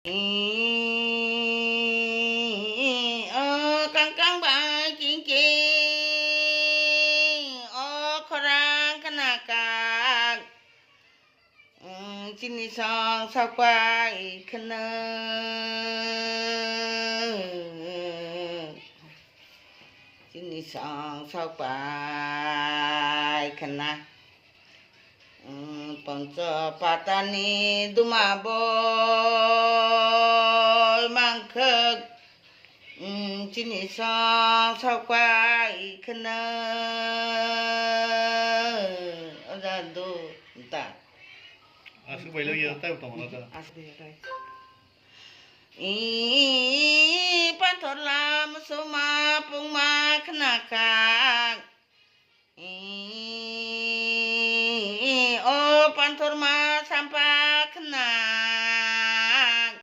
อีkang ba king king khorang kanakak chini song sao quay khana chini song sao quay khana panca patani dumaboy mangkhek chini song sao quay khana ada do ta Asik bayi lagi tahu tahu mana asli đây panthor lam suma pung ma khana ka